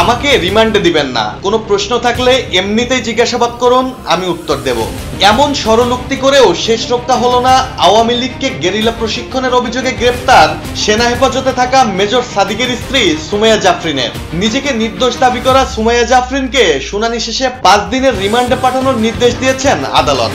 আমাকে রিমান্ডে দিবেন না, কোনো প্রশ্ন থাকলে এমনিতেই জিজ্ঞাসাবাদ করুন, আমি উত্তর দেব। এমন স্বরলোক্তি করেও শেষ রক্ষা হলো না আওয়ামী লীগকে গেরিলা প্রশিক্ষণের অভিযোগে গ্রেপ্তার সেনা হেফাজতে থাকা মেজর সাদিকের স্ত্রী সুমাইয়া জাফরিনের। নিজেকে নির্দোষ দাবি করা সুমাইয়া জাফরিনকে শুনানি শেষে 5 দিনের রিমান্ডে পাঠানোর নির্দেশ দিয়েছেন আদালত।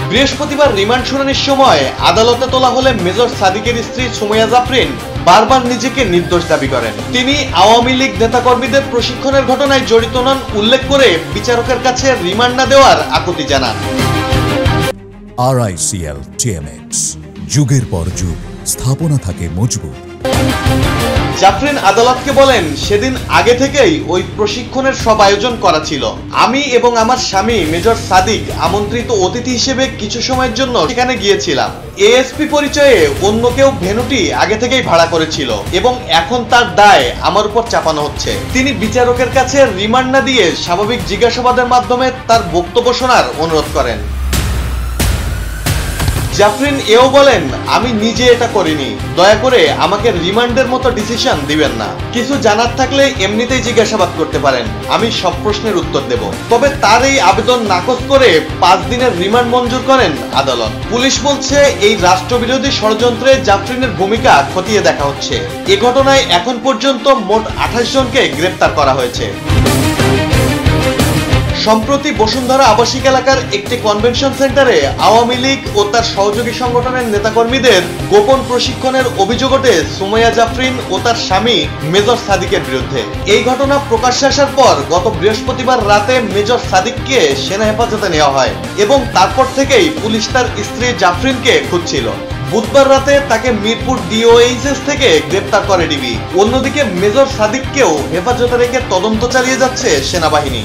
বৃহস্পতিবার রিমান্ড শুনানির সময় আদালতে তোলা হলে মেজর সাদিকের স্ত্রী সুমাইয়া জাফরিন বারবার নিজেকে নির্দোষ দাবি করেন। তিনি আওয়ামী লীগ নেতাকর্মীদের প্রশিক্ষণের ঘটনায় জড়িত নন উল্লেখ করে বিচারকের কাছে রিমান্ড না দেওয়ার আকুতি জানান। RICL TMX, যুগের পর যুগ স্থাপনা থাকে মজবুত। জাফরিন আদালতকে বলেন, সেদিন আগে থেকেই ওই প্রশিক্ষণের সব আয়োজন করা ছিল। আমি এবং আমার স্বামী মেজর সাদিক আমন্ত্রিত অতিথি হিসেবে কিছু সময়ের জন্য সেখানে গিয়েছিলাম। এএসপি পরিচয়ে অন্য কেউ ভেন্যুটি আগে থেকেই ভাড়া করেছিল এবং এখন তার দায় আমার উপর চাপানো হচ্ছে। তিনি বিচারকের কাছে রিমান্ড না দিয়ে স্বাভাবিক জিজ্ঞাসাবাদের মাধ্যমে তার বক্তব্য শোনার অনুরোধ করেন। জাফরিন এও বলেন, আমি নিজে এটা করিনি, দয়া করে আমাকে রিমান্ডের মতো ডিসিশন দিবেন না। কিছু জানার থাকলে এমনিতেই জিজ্ঞাসাবাদ করতে পারেন, আমি সব প্রশ্নের উত্তর দেব। তবে তার এই আবেদন নাকচ করে 5 দিনের রিমান্ড মঞ্জুর করেন আদালত। পুলিশ বলছে, এই রাষ্ট্রবিরোধী ষড়যন্ত্রে জাফরিনের ভূমিকা খতিয়ে দেখা হচ্ছে। এ ঘটনায় এখন পর্যন্ত মোট 28 জনকে গ্রেপ্তার করা হয়েছে। সম্প্রতি বসুন্ধরা আবাসিক এলাকার একটি কনভেনশন সেন্টারে আওয়ামী লীগ ও তার সহযোগী সংগঠনের নেতাকর্মীদের গোপন প্রশিক্ষণের অভিযোগ ওঠে সুমাইয়া জাফরিন ও তার স্বামী মেজর সাদিকের বিরুদ্ধে। এই ঘটনা প্রকাশ্যে আসার পর গত বৃহস্পতিবার রাতে মেজর সাদিককে সেনা হেফাজতে নেওয়া হয় এবং তারপর থেকেই পুলিশ তার স্ত্রী জাফরিনকে খুঁজছিল। বুধবার রাতে তাকে মিরপুর DOHS থেকে গ্রেপ্তার করে ডিবি। অন্যদিকে মেজর সাদিককেও হেফাজতে রেখে তদন্ত চালিয়ে যাচ্ছে সেনাবাহিনী।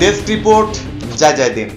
ডেস্ক রিপোর্ট, জয় জয় দিন।